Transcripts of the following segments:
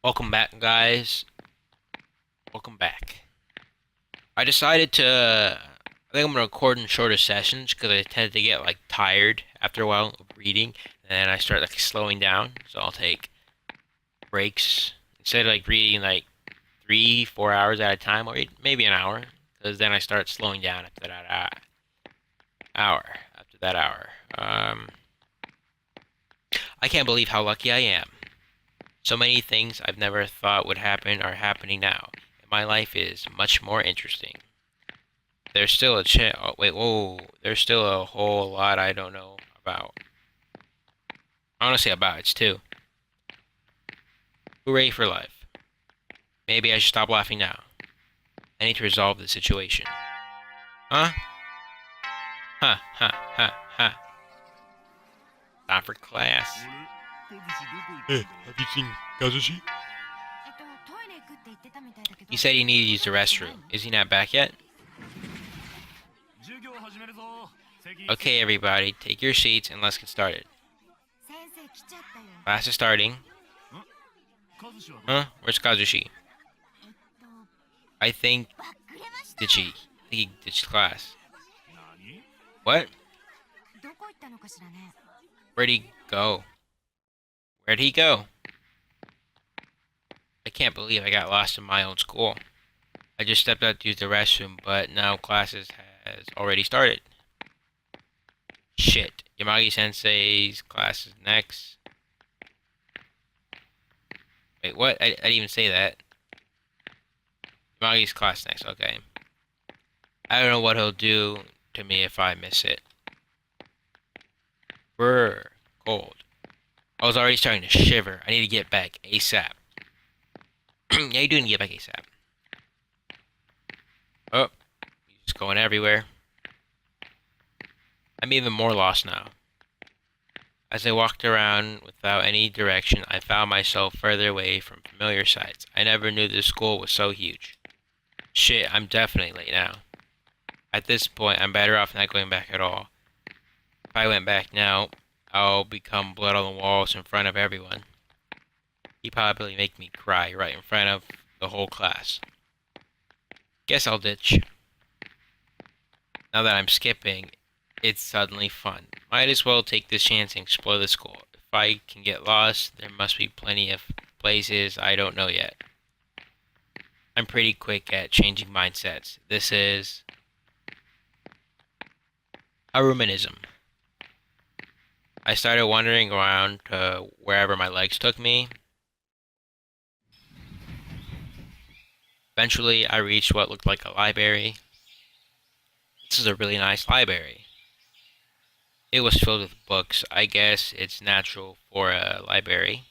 Welcome back, guys. Welcome back. I decided to. I think I'm gonna record in shorter sessions because I tend to get like tired after a while of reading, and I start like slowing down. So I'll take breaks instead of like reading like 3, 4 hours at a time, or maybe an hour, because then I start slowing down after that hour. After that hour, I can't believe how lucky I am. So many things I've never thought would happen are happening now, and my life is much more interesting. There's still a wait, whoa. There's still a whole lot I don't know about. I want to say about it's two. Hooray for life. Maybe I should stop laughing now. I need to resolve the situation. Huh? Huh, huh, huh, huh. Time for class. Hey, have you seen Kazushi? He said he needed to use the restroom. Is he not back yet? Okay, everybody, take your seats and let's get started. Class is starting. Huh? Where's Kazushi? I think he ditched class. What? Where'd he go? Where'd he go? I can't believe I got lost in my own school. I just stepped out to use the restroom, but now classes has already started. Shit. Yamagi-sensei's class is next. Wait, what? I didn't even say that. Yamagi's class next, okay. I don't know what he'll do to me if I miss it. Brr, cold. I was already starting to shiver. I need to get back ASAP. Yeah, you do need to get back ASAP. Oh, he's just going everywhere. I'm even more lost now. As I walked around without any direction, I found myself further away from familiar sights. I never knew this school was so huge. Shit, I'm definitely late now. At this point, I'm better off not going back at all. If I went back now, I'll become blood on the walls in front of everyone. He'd probably make me cry right in front of the whole class. Guess I'll ditch. Now that I'm skipping, it's suddenly fun. Might as well take this chance and explore the school. If I can get lost, there must be plenty of places I don't know yet. I'm pretty quick at changing mindsets. This is a ruminism. I started wandering around to wherever my legs took me. Eventually, I reached what looked like a library. This is a really nice library. It was filled with books. I guess it's natural for a library.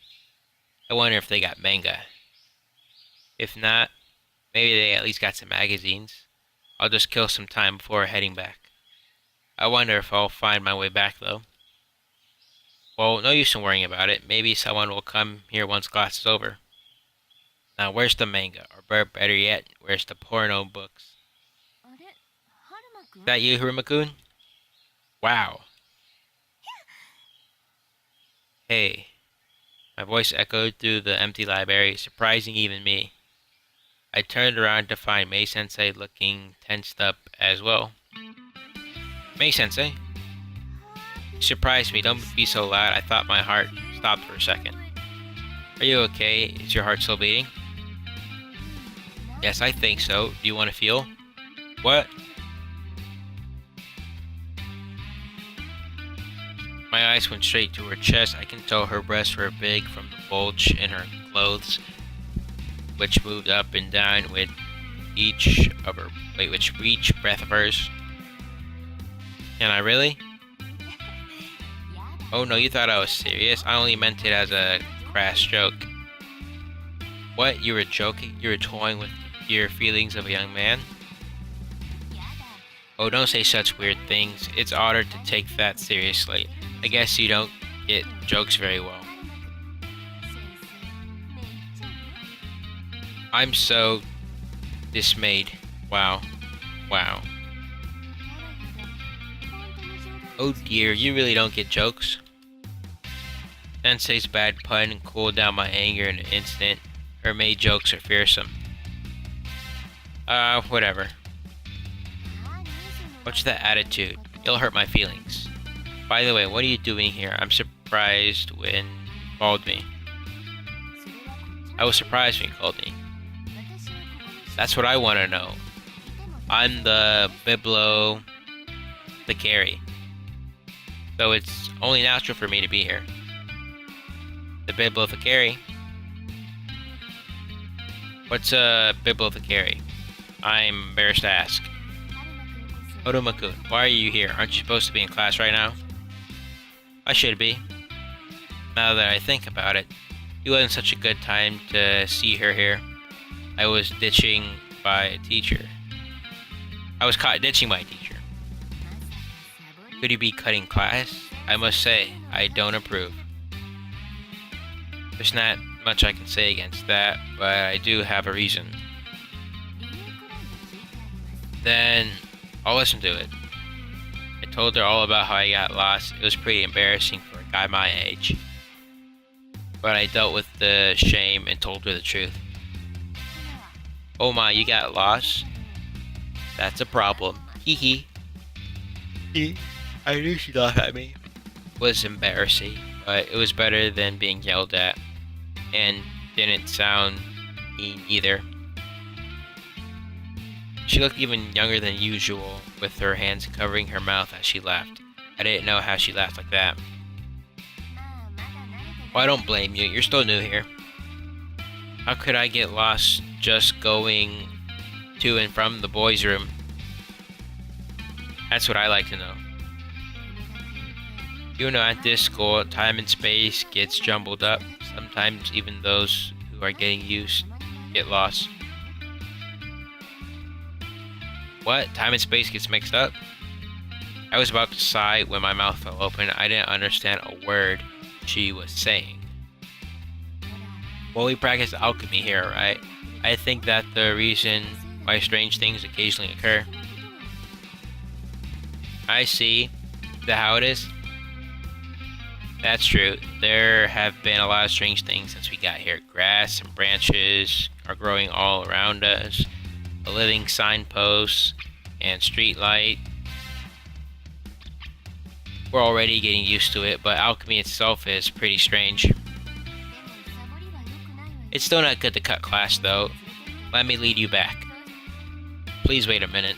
I wonder if they got manga. If not, maybe they at least got some magazines. I'll just kill some time before heading back. I wonder if I'll find my way back, though. Well, no use in worrying about it. Maybe someone will come here once class is over. Now, where's the manga? Or better yet, where's the porno books? Is that you, Haruma-kun? Wow. Hey. My voice echoed through the empty library, surprising even me. I turned around to find Mei-sensei looking tensed up as well. Mei-sensei? You surprised me. Don't be so loud. I thought my heart stopped for a second. Are you okay? Is your heart still beating? Yes, I think so. Do you want to feel? What? My eyes went straight to her chest. I can tell her breasts were big from the bulge in her clothes, which moved up and down with each breath of hers. Can I really? Oh no, you thought I was serious? I only meant it as a crass joke. What? You were joking? You were toying with your feelings of a young man? Oh, don't say such weird things. It's odder to take that seriously. I guess you don't get jokes very well. I'm so dismayed. Wow. Wow. Oh dear, you really don't get jokes. Sensei's bad pun cooled down my anger in an instant. Her maid jokes are fearsome. Whatever. What's that attitude? You'll hurt my feelings. By the way, what are you doing here? I'm surprised when you called me. I was surprised when you called me. That's what I want to know. I'm the bibliothecary. So it's only natural for me to be here. The bibliothecary? What's a bibliothecary? I'm embarrassed to ask. Haruma-kun, why are you here? Aren't you supposed to be in class right now? I should be. Now that I think about it, it wasn't such a good time to see her here. I was ditching my teacher. I was caught ditching my teacher. Could you be cutting class? I must say, I don't approve. There's not much I can say against that, but I do have a reason. Then I'll listen to it. I told her all about how I got lost. It was pretty embarrassing for a guy my age. But I dealt with the shame and told her the truth. Oh my, you got lost? That's a problem. Hee hee. I knew she'd laugh at me. It was embarrassing, but it was better than being yelled at. And didn't sound mean either. She looked even younger than usual, with her hands covering her mouth as she laughed. I didn't know how she laughed like that. Well, I don't blame you, you're still new here. How could I get lost just going to and from the boys' room? That's what I like to know. You know, at this school, time and space gets jumbled up. Sometimes even those who are getting used get lost. What? Time and space gets mixed up? I was about to sigh when my mouth fell open. I didn't understand a word she was saying. Well, we practice alchemy here, right? I think that the reason why strange things occasionally occur. I see. Is that how it is? That's true. There have been a lot of strange things since we got here. Grass and branches are growing all around us. A living signpost and street light. We're already getting used to it, but alchemy itself is pretty strange. It's still not good to cut class though. Let me lead you back. Please wait a minute.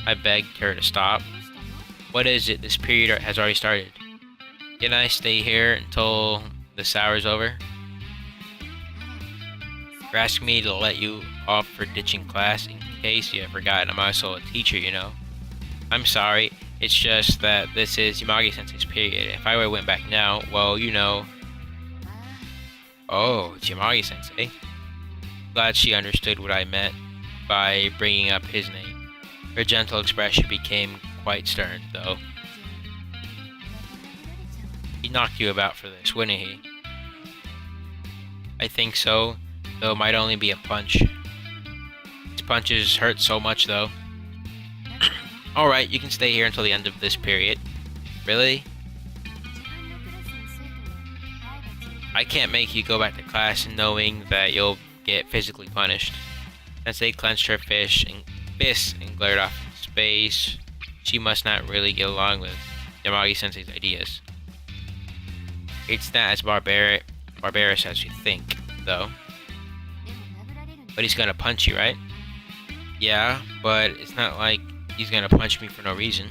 I begged her to stop. What is it? This period has already started. Can I stay here until this hour's over? You're asking me to let you off for ditching class in case you have forgotten I'm also a teacher, you know. I'm sorry, it's just that this is Yamagi-sensei's period. If I went back now, well, you know. Oh, it's Yamagi-sensei. Glad she understood what I meant by bringing up his name. Her gentle expression became quite stern, though. He knocked you about for this, wouldn't he? I think so, though it might only be a punch. His punches hurt so much, though. Alright, you can stay here until the end of this period. Really? I can't make you go back to class knowing that you'll get physically punished. Sensei clenched her fist and glared off into space. She must not really get along with Yamagi-sensei's ideas. It's not as barbarous as you think, though. But he's gonna punch you, right? Yeah, but it's not like he's gonna punch me for no reason.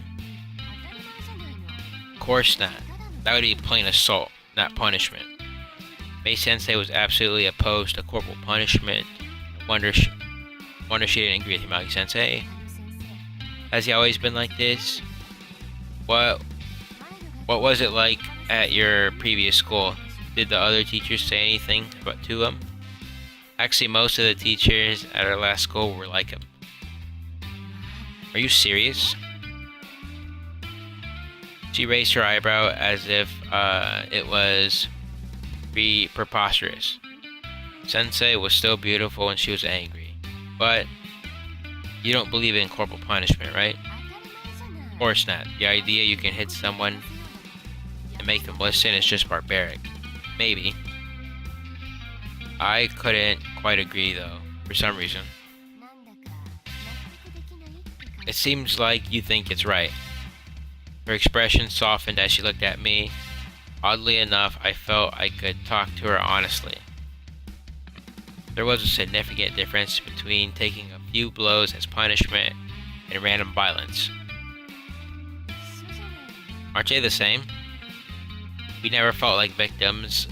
Of course not. That would be plain assault, not punishment. Mei-sensei was absolutely opposed to corporal punishment. Wonder she didn't agree with Yamagi-sensei. Has he always been like this? What was it like at your previous school? Did the other teachers say anything to him? Actually, most of the teachers at our last school were like him. Are you serious? She raised her eyebrow as if it was preposterous. Sensei was still beautiful when she was angry. But you don't believe in corporal punishment, right? Of course not. The idea you can hit someone and make them listen is just barbaric. Maybe. I couldn't quite agree though, for some reason. It seems like you think it's right. Her expression softened as she looked at me. Oddly enough, I felt I could talk to her honestly. There was a significant difference between taking a few blows as punishment and random violence. Aren't they the same? We never felt like victims.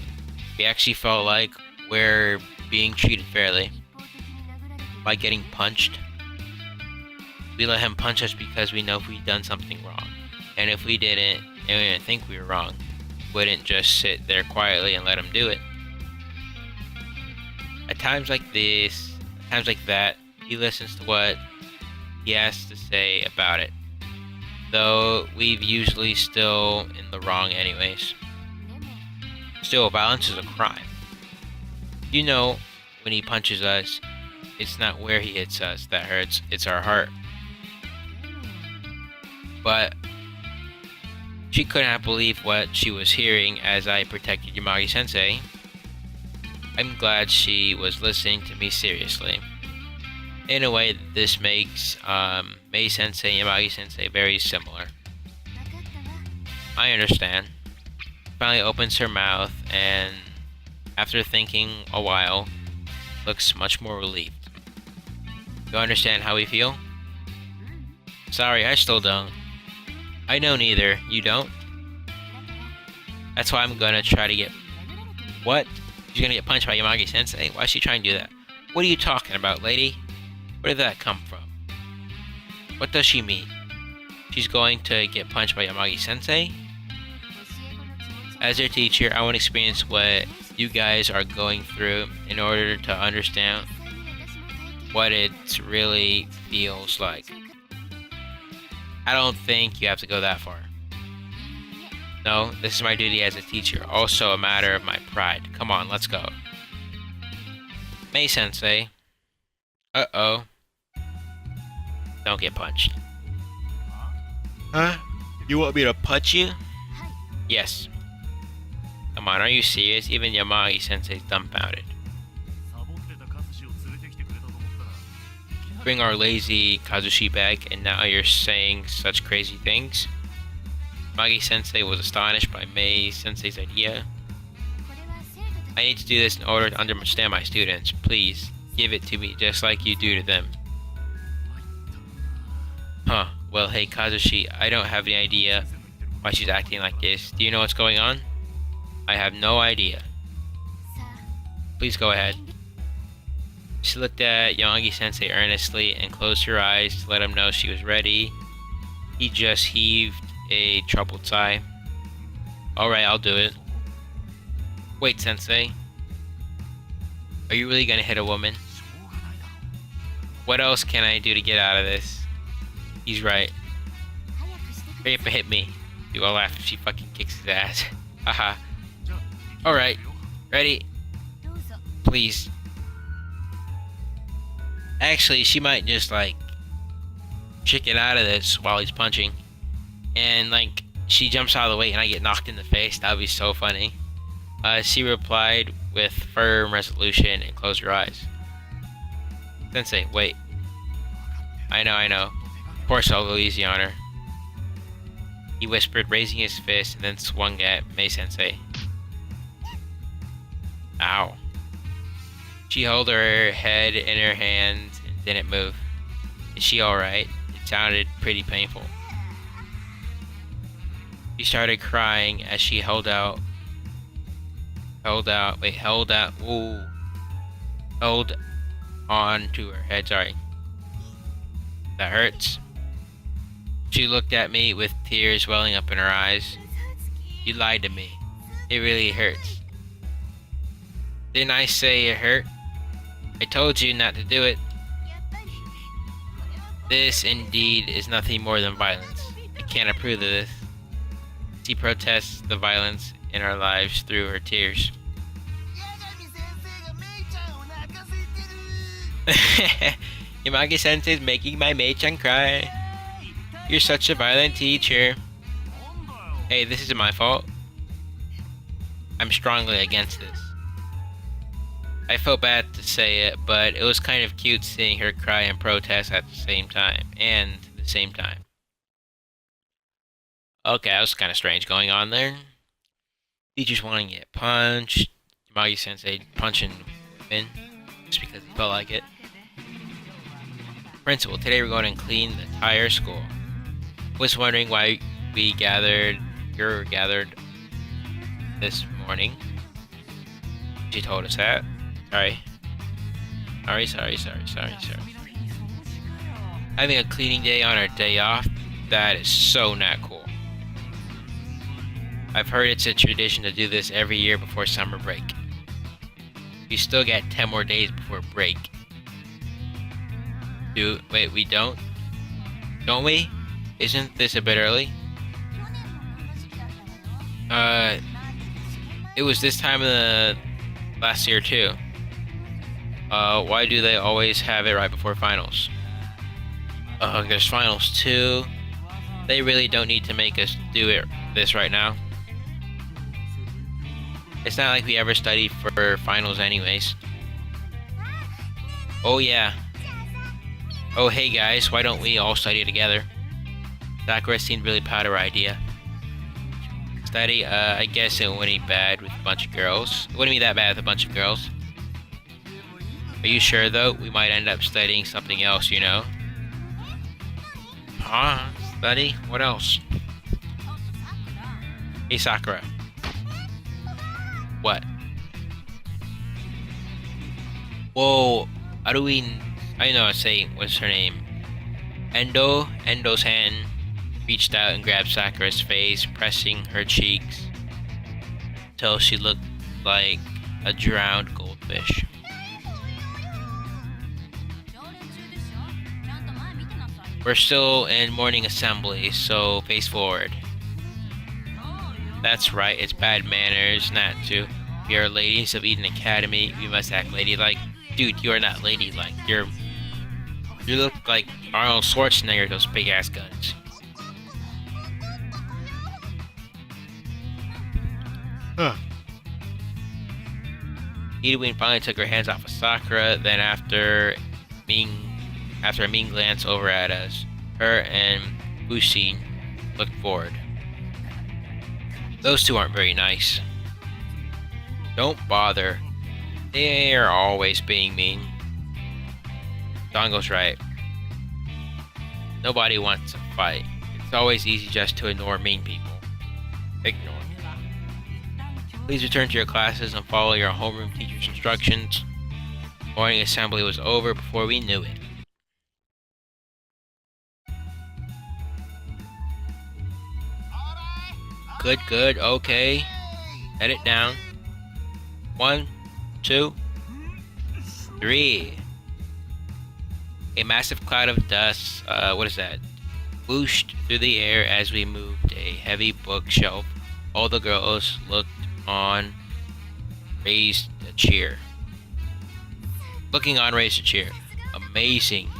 We actually felt like we're being treated fairly. Like getting punched. We let him punch us because we know we've done something wrong. And if we didn't, and we didn't think we were wrong, we wouldn't just sit there quietly and let him do it. At times like this, at times like that, he listens to what he has to say about it. Though we've usually still in the wrong anyways. Still, violence is a crime. You know, when he punches us, it's not where he hits us that hurts, it's our heart. But she could not believe what she was hearing as I protected Yamagi-sensei. I'm glad she was listening to me seriously. In a way, this makes Mei-sensei and Yamagi-sensei very similar. I understand. Finally opens her mouth and, after thinking a while, looks much more relieved. You understand how we feel? Sorry, I still don't. I don't either. You don't? That's why I'm gonna try to get... What? She's gonna get punched by Yamagi-sensei? Why is she trying to do that? What are you talking about, lady? Where did that come from? What does she mean? She's going to get punched by Yamagi-sensei? As your teacher, I want to experience what you guys are going through in order to understand what it really feels like. I don't think you have to go that far. No, this is my duty as a teacher, also a matter of my pride. Come on, let's go. Mei-sensei. Uh-oh. Don't get punched. Huh? You want me to punch you? Yes. Come on, are you serious? Even Yamagi-sensei's dumbfounded. Bring our lazy Kazushi back, and now you're saying such crazy things? Yamagi-sensei was astonished by Mei-sensei's idea. I need to do this in order to understand my students. Please, give it to me just like you do to them. Huh. Well, hey Kazushi, I don't have any idea why she's acting like this. Do you know what's going on? I have no idea. Please go ahead. She looked at Yamagi-sensei earnestly and closed her eyes to let him know she was ready. He just heaved a troubled sigh. Alright, I'll do it. Wait, Sensei. Are you really gonna hit a woman? What else can I do to get out of this? He's right. Hurry up and hit me. You all laugh if she fucking kicks his ass. Haha. Alright. Ready? Please. Actually, she might just, like, chicken out of this while he's punching. And, like, she jumps out of the way and I get knocked in the face. That would be so funny. She replied with firm resolution and closed her eyes. Sensei, wait. I know. Of course I'll go easy on her. He whispered, raising his fist, and then swung at Mei-sensei. Ow. She held her head in her hands and didn't move. Is she alright? It sounded pretty painful. She started crying as she held on to her head, sorry. That hurts. She looked at me with tears welling up in her eyes. You lied to me. It really hurts. Didn't I say it hurt? I told you not to do it. This indeed is nothing more than violence. I can't approve of this. She protests the violence in our lives through her tears. Yamagi-sensei is making my Mei-chan cry. You're such a violent teacher. Hey, this isn't my fault. I'm strongly against this. I felt bad to say it, but it was kind of cute seeing her cry and protest at the same time. And the same time. Okay, that was kind of strange going on there. Teachers wanting to get punched. Magi Sensei punching women just because he felt like it. Principal, today we're going to clean the entire school. Was wondering why you're gathered this morning. She told us that. Sorry. Sorry. Having a cleaning day on our day off, that is so not cool. I've heard it's a tradition to do this every year before summer break. You still get 10 more days before break. Wait, we don't? Don't we? Isn't this a bit early? It was this time of the last year too. Why do they always have it right before finals? There's finals too. They really don't need to make us do this right now. It's not like we ever study for finals anyways. Oh yeah. Oh hey guys, why don't we all study together? Sakura seemed really proud of her idea. Study, I guess it wouldn't be bad with a bunch of girls. It wouldn't be that bad with a bunch of girls. Are you sure though? We might end up studying something else, you know? Huh? Study? What else? Hey Sakura. What? Whoa, I know I'd say, what's her name? Endo's hand reached out and grabbed Sakura's face, pressing her cheeks till she looked like a drowned goldfish. We're still in morning assembly, so face forward. That's right, it's bad manners not to. We are ladies of Eden Academy, we must act ladylike. Dude, you are not ladylike. You look like Arnold Schwarzenegger with those big ass guns. Huh. Edwin finally took her hands off of Sakura, then after a mean glance over at us, her and Bushin looked forward. Those two aren't very nice. Don't bother. They are always being mean. Dongo's right. Nobody wants to fight. It's always easy just to ignore mean people. Ignore. Please return to your classes and follow your homeroom teacher's instructions. Morning assembly was over before we knew it. Good, okay. Head it down. 1, 2, 3. A massive cloud of dust, what is that? Whooshed through the air as we moved a heavy bookshelf. All the girls looked on, raised a cheer. Looking on, raised a cheer. Amazing.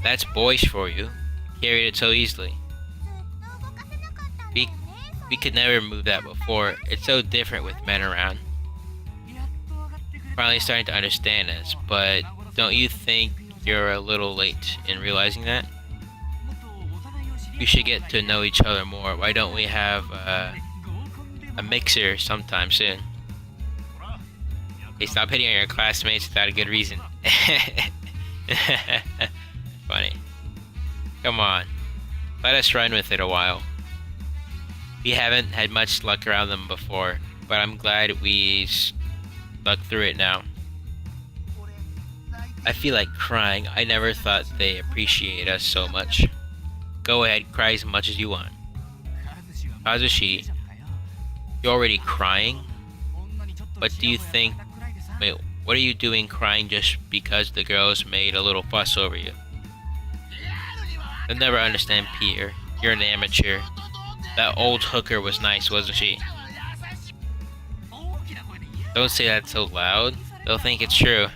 That's boys for you. Carried it so easily. We could never move that before. It's so different with men around. Finally starting to understand us, but don't you think you're a little late in realizing that? We should get to know each other more. Why don't we have a mixer sometime soon? Hey, stop hitting on your classmates without a good reason. Funny. Come on. Let us run with it a while. We haven't had much luck around them before, but I'm glad we stuck through it now. I feel like crying. I never thought they appreciate us so much. Go ahead, cry as much as you want. Kazushi, you're already crying? What do you think? Wait, what are you doing crying just because the girls made a little fuss over you? I'll never understand Peter. You're an amateur. That old hooker was nice, wasn't she? Don't say that so loud. They'll think it's true.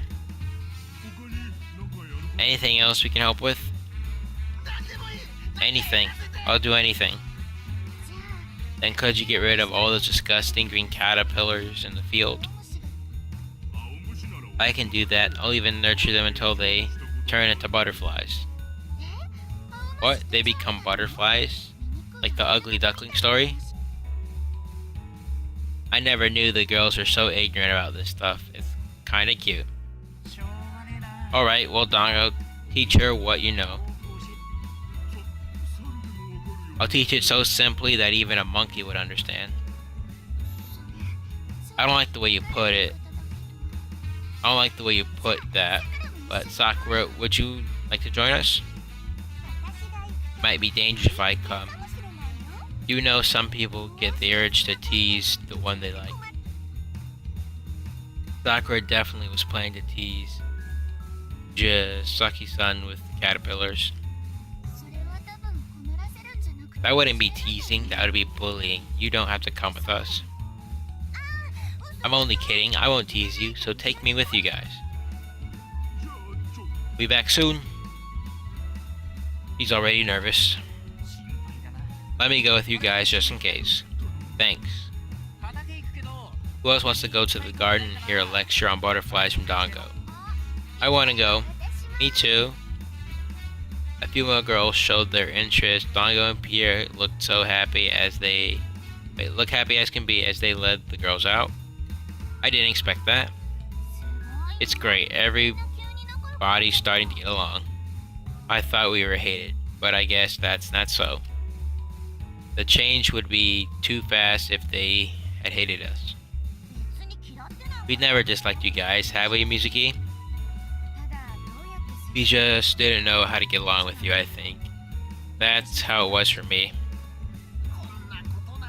Anything else we can help with? Anything. I'll do anything. Then could you get rid of all those disgusting green caterpillars in the field? I can do that. I'll even nurture them until they turn into butterflies. What? They become butterflies? Like the ugly duckling story? I never knew the girls are so ignorant about this stuff. It's kinda cute. Alright, well Dongo, teach her what you know. I'll teach it so simply that even a monkey would understand. I don't like the way you put it. I don't like the way you put that. But Sakura, would you like to join us? Might be dangerous if I come. You know some people get the urge to tease the one they like. Sakura definitely was planning to tease Suki-san with the caterpillars. That wouldn't be teasing, that would be bullying. You don't have to come with us. I'm only kidding, I won't tease you, so take me with you guys. Be back soon. He's already nervous. Let me go with you guys just in case. Thanks. Who else wants to go to the garden and hear a lecture on butterflies from Dongo? I want to go. Me too. A few more girls showed their interest. Dongo and Pierre looked so happy as they look happy as can be as they led the girls out. I didn't expect that. It's great. Everybody's starting to get along. I thought we were hated, but I guess that's not so. The change would be too fast if they had hated us. We never disliked you guys, have we, Mizuki? We just didn't know how to get along with you, I think. That's how it was for me.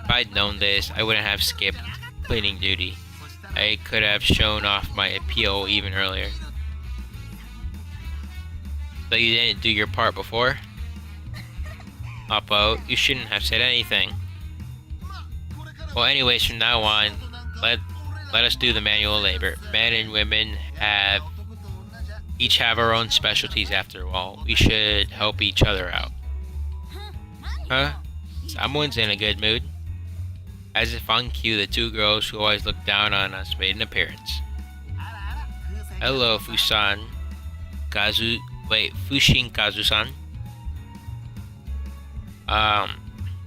If I'd known this, I wouldn't have skipped cleaning duty. I could have shown off my appeal even earlier. So you didn't do your part before? Appo, you shouldn't have said anything. Well, anyways, from now on, let us do the manual labor. Men and women each have our own specialties after all. We should help each other out. Huh? Someone's in a good mood. As if on cue, the two girls who always look down on us made an appearance. Hello, Fushin Kazu-san.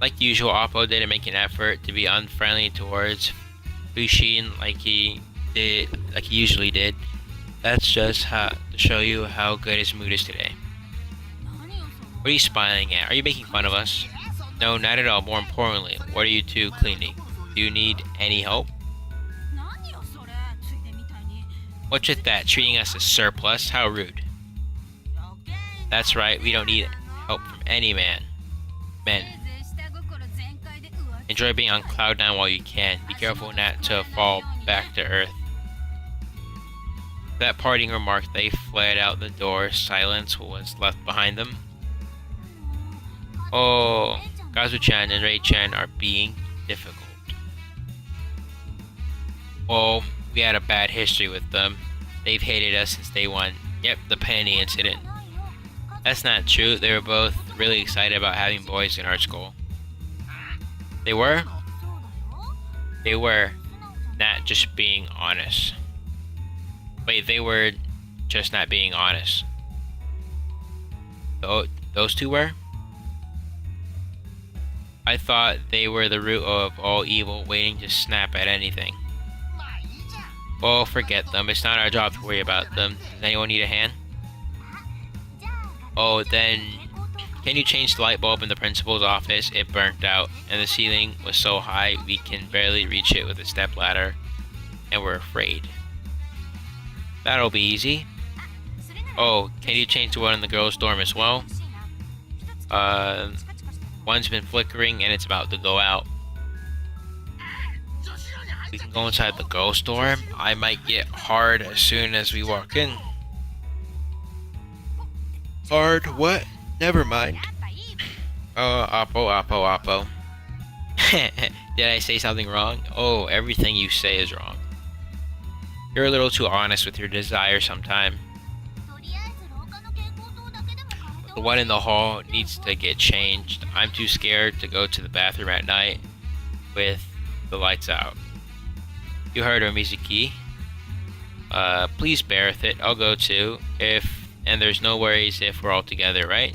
Like usual, Appo didn't make an effort to be unfriendly towards Fushin like he usually did. That's just to show you how good his mood is today. What are you smiling at? Are you making fun of us? No, not at all. More importantly, what are you two cleaning? Do you need any help? What's with that? Treating us as surplus? How rude. That's right, we don't need help from any men. Enjoy being on cloud nine while you can. Be careful not to fall back to earth. That parting remark, they fled out the door. Silence was left behind them. Oh, Kazu-chan and Rei-chan are being difficult. Well, we had a bad history with them. They've hated us since day one. Yep, the penny incident. That's not true. They were both really excited about having boys in our school. They were? They were not just being honest. Wait, they were just not being honest. Those two were? I thought they were the root of all evil, waiting to snap at anything. Well, forget them. It's not our job to worry about them. Does anyone need a hand? Oh, then, can you change the light bulb in the principal's office? It burnt out, and the ceiling was so high we can barely reach it with a stepladder, and we're afraid. That'll be easy. Oh, can you change the one in the girls' dorm as well? One's been flickering and it's about to go out. We can go inside the girls' dorm. I might get hard as soon as we walk in. Hard? What? Never mind. Oh, Appo. Did I say something wrong? Oh, everything you say is wrong. You're a little too honest with your desire sometime. The one in the hall needs to get changed. I'm too scared to go to the bathroom at night with the lights out. You heard her, Mizuki. Please bear with it. I'll go too. And there's no worries if we're all together, right?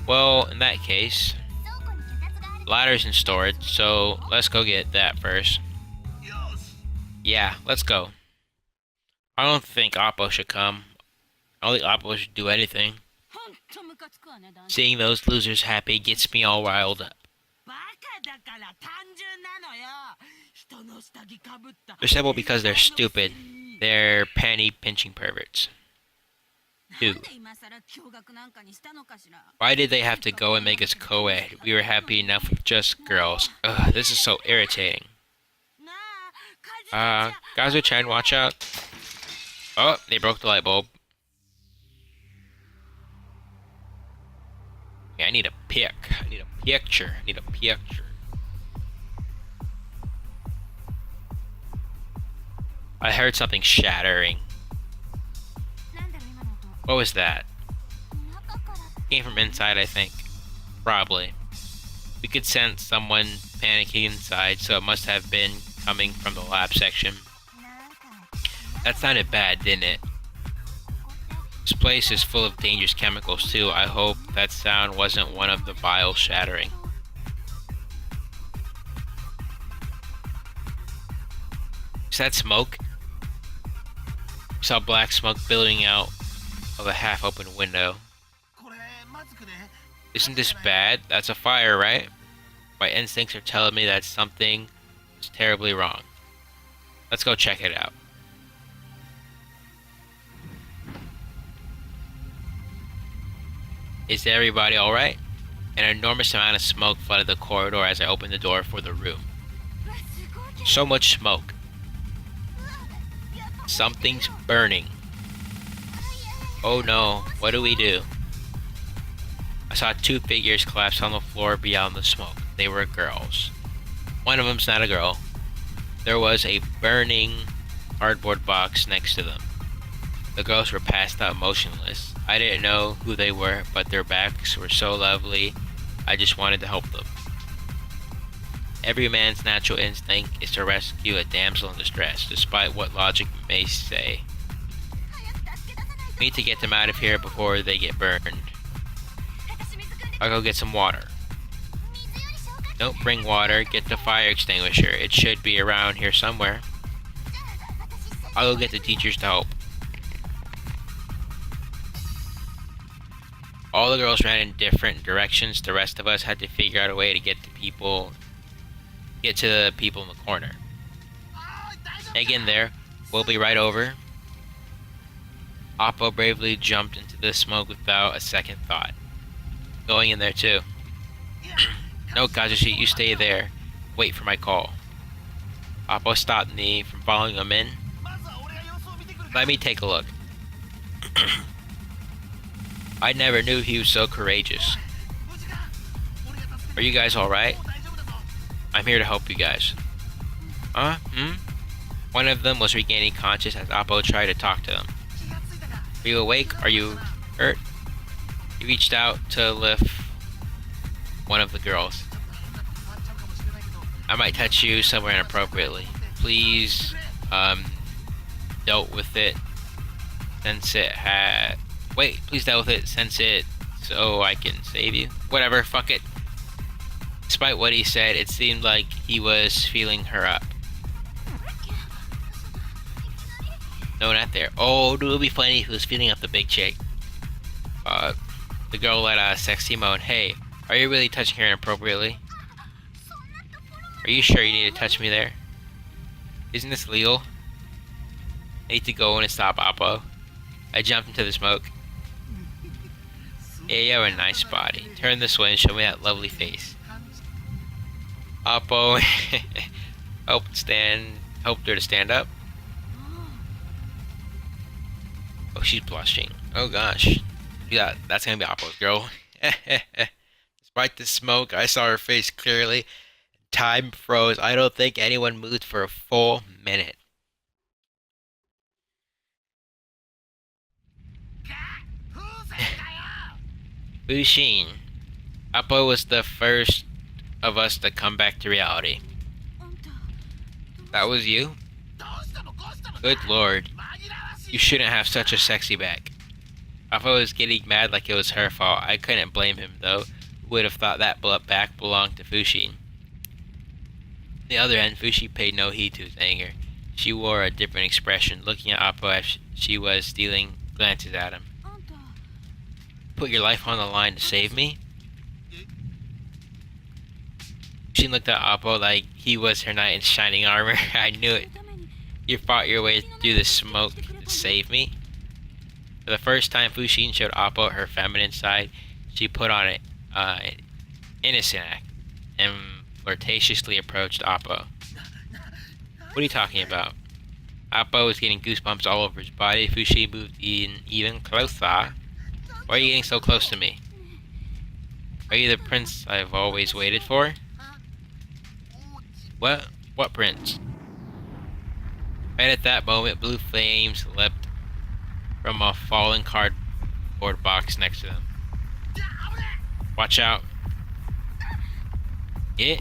Well, in that case, ladder's in storage, so let's go get that first. Yeah, let's go. I don't think Appo should come. I don't think Appo should do anything. Seeing those losers happy gets me all riled up. They're simple because they're stupid. They're panty-pinching perverts. 2. Why did they have to go and make us co-ed? We were happy enough with just girls. Ugh, this is so irritating. Gazu-chan, watch out. Oh, they broke the light bulb. Yeah, I need a pic. I need a picture. I need a picture. I heard something shattering. What was that? Came from inside, I think. Probably. We could sense someone panicking inside, so it must have been coming from the lab section. That sounded bad, didn't it? This place is full of dangerous chemicals too. I hope that sound wasn't one of the vials shattering. Is that smoke? I saw black smoke billowing out of a half-open window. Isn't this bad? That's a fire, right? My instincts are telling me that something is terribly wrong. Let's go check it out. Is everybody alright? An enormous amount of smoke flooded the corridor as I opened the door for the room. So much smoke. Something's burning. Oh no, what do we do? I saw 2 figures collapse on the floor beyond the smoke. They were girls. One of them's not a girl. There was a burning cardboard box next to them. The girls were passed out motionless. I didn't know who they were, but their backs were so lovely, I just wanted to help them. Every man's natural instinct is to rescue a damsel in distress, despite what logic may say. We need to get them out of here before they get burned. I'll go get some water. Don't bring water, get the fire extinguisher. It should be around here somewhere. I'll go get the teachers to help. All the girls ran in different directions. The rest of us had to figure out a way to get to the people in the corner. Egg in there. We'll be right over. Appo bravely jumped into the smoke without a second thought. Going in there too. No, Kazushi, you stay there. Wait for my call. Appo stopped me from following him in. Let me take a look. I never knew he was so courageous. Are you guys alright? I'm here to help you guys. Huh? One of them was regaining conscious as Appo tried to talk to them. Are you awake? Are you hurt? He reached out to lift one of the girls. I might touch you somewhere inappropriately. Please, dealt with it since it had... Wait, please deal with it since it... so I can save you. Whatever, fuck it. Despite what he said, it seemed like he was feeling her up. No, not there. Oh, dude, it would be funny if he was feeling up the big chick. The girl let out a sexy moan. Hey, are you really touching her inappropriately? Are you sure you need to touch me there? Isn't this legal? I need to go in and stop Appo. I jumped into the smoke. Yeah, you have a nice body. Turn this way and show me that lovely face. Appo helped her to stand up. Oh, she's blushing. Oh gosh. Yeah, that's gonna be Appo's girl. Despite the smoke, I saw her face clearly. Time froze. I don't think anyone moved for a full minute. Bushin. Appo was the first of us to come back to reality. That was you? Good lord. You shouldn't have such a sexy back. Appo was getting mad like it was her fault. I couldn't blame him, though. Who would have thought that back belonged to Fushi? On the other end, Fushi paid no heed to his anger. She wore a different expression, looking at Appo as she was stealing glances at him. Put your life on the line to save me? She looked at Appo like he was her knight in shining armor. I knew it. You fought your way through the smoke to save me? For the first time, Fushin showed Appo her feminine side. She put on an innocent act and flirtatiously approached Appo. What are you talking about? Appo was getting goosebumps all over his body. Fushi moved in even closer. Why are you getting so close to me? Are you the prince I've always waited for? What? What prince? Right at that moment, blue flames leapt from a fallen cardboard box next to them. Watch out. Yeah?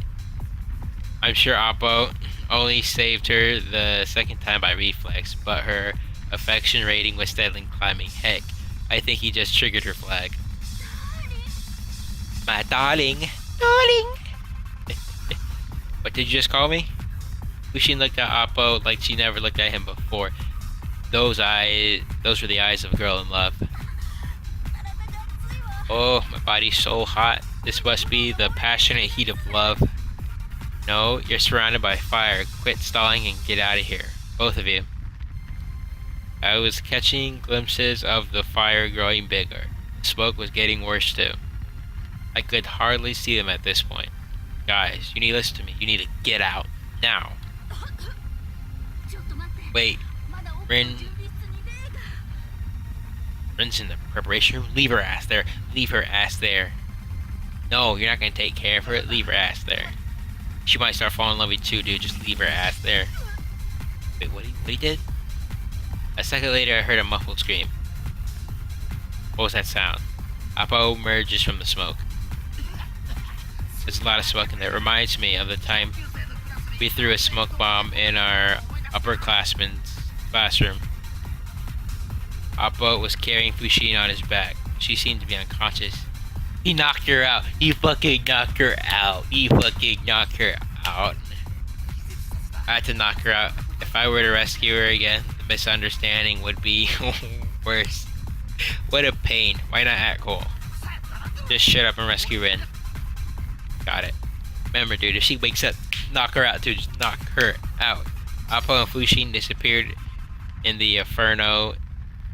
I'm sure Appo only saved her the second time by reflex, but her affection rating was steadily climbing. Heck, I think he just triggered her flag. My darling. Darling! What did you just call me? Fushin looked at Appo like she never looked at him before. Those were the eyes of a girl in love. Oh, my body's so hot. This must be the passionate heat of love. No, you're surrounded by fire. Quit stalling and get out of here. Both of you. I was catching glimpses of the fire growing bigger. The smoke was getting worse too. I could hardly see them at this point. Guys, you need to listen to me. You need to get out. Now. Wait. Rin's in the preparation room? Leave her ass there. Leave her ass there. No, you're not gonna take care of her. Leave her ass there. She might start falling in love with you, dude. Just leave her ass there. Wait, what he did? A second later, I heard a muffled scream. What was that sound? Appo emerges from the smoke. There's a lot of smoke in there. It reminds me of the time we threw a smoke bomb in our upperclassman's classroom. Appo was carrying Fushin on his back. She seemed to be unconscious. He knocked her out. He fucking knocked her out. He fucking knocked her out. I had to knock her out. If I were to rescue her again, the misunderstanding would be worse. What a pain. Why not act cool? Just shut up and rescue Rin. Got it. Remember, dude, if she wakes up, knock her out, dude. Just knock her out. Appo and Fushin disappeared in the inferno,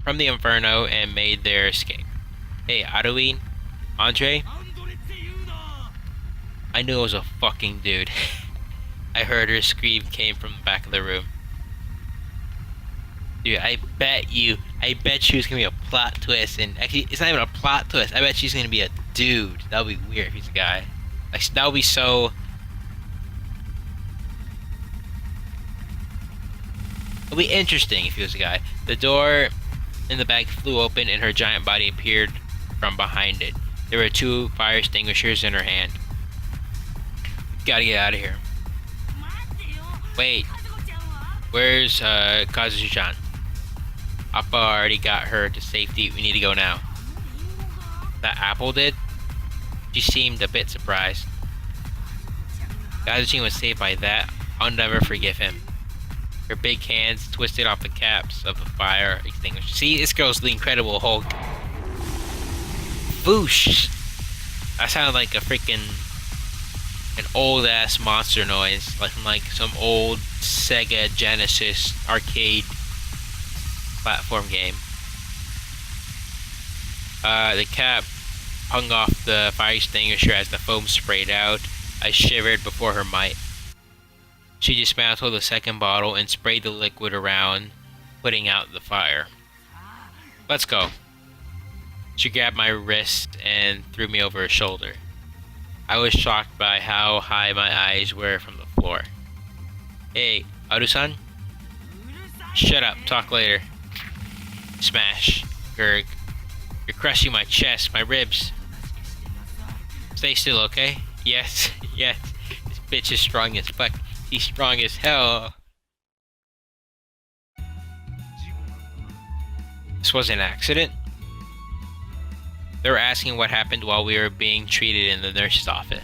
from the inferno, and made their escape. Hey, Adouin, Andre? I knew it was a fucking dude. I heard her scream came from the back of the room. Dude, I bet you it's gonna be a plot twist, and actually, it's not even a plot twist. I bet she's gonna be a dude. That would be weird if he's a guy. Like, that would be so... It would be interesting if he was a guy. The door in the back flew open and her giant body appeared from behind it. There were 2 fire extinguishers in her hand. Gotta get out of here. Wait. Where's Kazushi-chan? Appa already got her to safety. We need to go now. That Apple did? She seemed a bit surprised. Kazushi was saved by that. I'll never forgive him. Her big hands twisted off the caps of the fire extinguisher. See, this girl's the Incredible Hulk. Boosh! That sounded like a freaking... an old-ass monster noise. Like from like some old Sega Genesis arcade platform game. The cap hung off the fire extinguisher as the foam sprayed out. I shivered before her might. She dismantled the second bottle and sprayed the liquid around, putting out the fire. Let's go. She grabbed my wrist and threw me over her shoulder. I was shocked by how high my eyes were from the floor. Hey, Aru-san? Shut up, talk later. Smash. Gurg. You're crushing my chest, my ribs. Stay still, okay? Yes, yes. This bitch is strong as fuck. She's strong as hell. This was an accident? They were asking what happened while we were being treated in the nurse's office.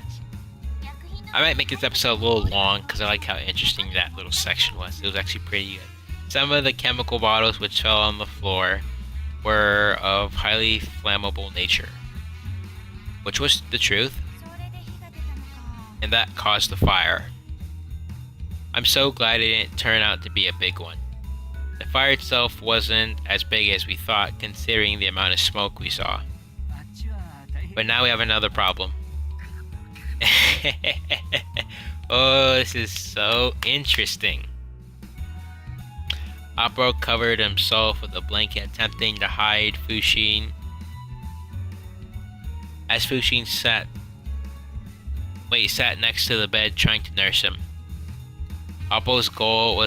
I might make this episode a little long because I like how interesting that little section was. It was actually pretty good. Some of the chemical bottles which fell on the floor were of highly flammable nature, which was the truth, and that caused the fire. I'm so glad it didn't turn out to be a big one. The fire itself wasn't as big as we thought, considering the amount of smoke we saw. But now we have another problem. Oh, this is so interesting. Appo covered himself with a blanket, attempting to hide Fushin. As Fushin sat next to the bed, trying to nurse him. Appo's goal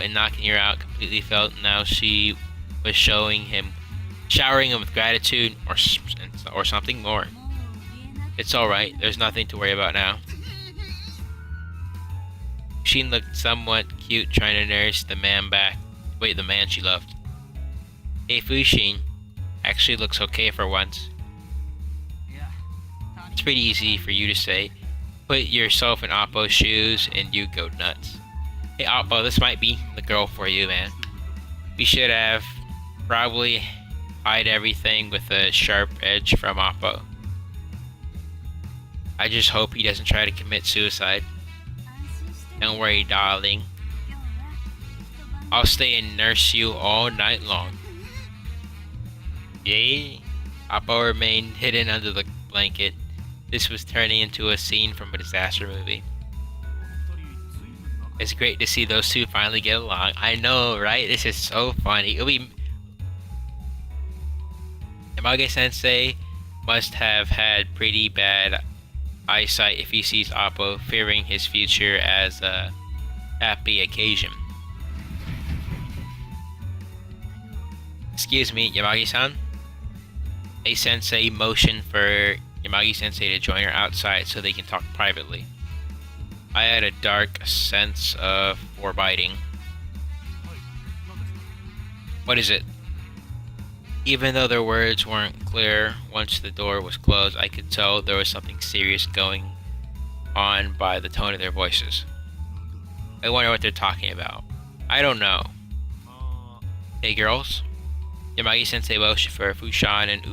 in knocking her out completely failed. Now she was showering him with gratitude or something more. It's alright, there's nothing to worry about now. Sheen looked somewhat cute trying to nurse the man she loved. Hey Fushin, actually looks okay for once. It's pretty easy for you to say. Put yourself in Appo's shoes and you go nuts. Hey Appo, this might be the girl for you, man. We should have probably hide everything with a sharp edge from Appo. I just hope he doesn't try to commit suicide. Don't worry, darling. I'll stay and nurse you all night long. Yay! Appo remained hidden under the blanket. This was turning into a scene from a disaster movie. It's great to see those two finally get along. I know, right? This is so funny. Yamage-sensei must have had pretty bad eyesight if he sees Appo fearing his future as a happy occasion. Excuse me, Yamagi-san? A-sensei motioned for Yamagi-sensei to join her outside so they can talk privately. I had a dark sense of foreboding. What is it? Even though their words weren't clear, once the door was closed, I could tell there was something serious going on by the tone of their voices. I wonder what they're talking about. I don't know. Hey girls. Yamagi-sensei motioned for Fushan and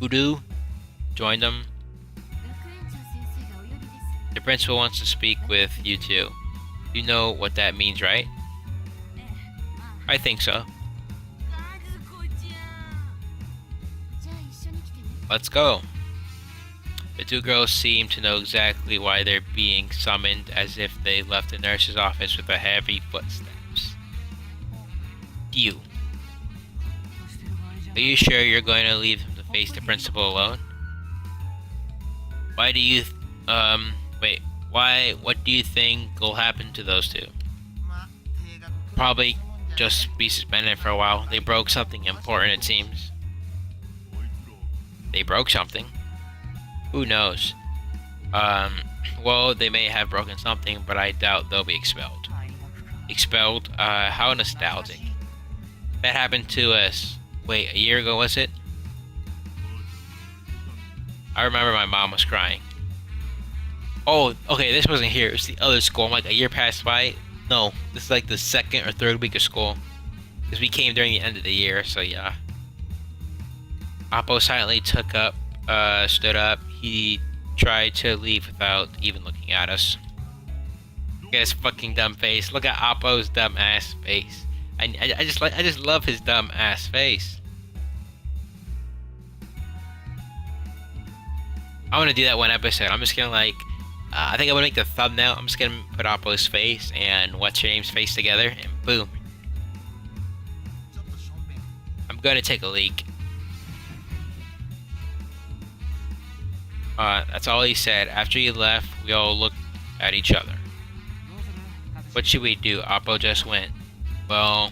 Udu joined them. The principal wants to speak with you two. You know what that means, right? I think so. Let's go. The two girls seem to know exactly why they're being summoned, as if they left the nurse's office with a heavy footsteps. You. Are you sure you're going to leave him to face the principal alone? What do you think will happen to those two? Probably just be suspended for a while. They broke something important, it seems. They broke something? Who knows? Well, they may have broken something, but I doubt they'll be expelled. Expelled? How nostalgic. That happened to us, a year ago, was it? I remember my mom was crying. Oh, okay, this wasn't here. It was the other school. I'm like, a year passed by? No, this is like the second or third week of school. Because we came during the end of the year, so yeah. Appo silently stood up. He tried to leave without even looking at us. Look at his fucking dumb face. Look at Appo's dumb ass face. I just love his dumb ass face. I want to do that one episode. I'm just gonna I think I'm gonna make the thumbnail. I'm just gonna put Appo's face and what's her name's face together, and boom. I'm gonna take a leak. That's all he said. After he left, we all looked at each other. What should we do? Appo just went. Well,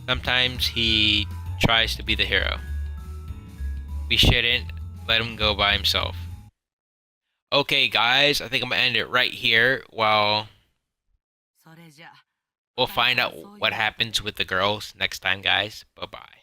sometimes he tries to be the hero. We shouldn't let him go by himself. Okay, guys, I think I'm gonna end it right here. Well, We'll find out what happens with the girls next time, guys. Bye bye.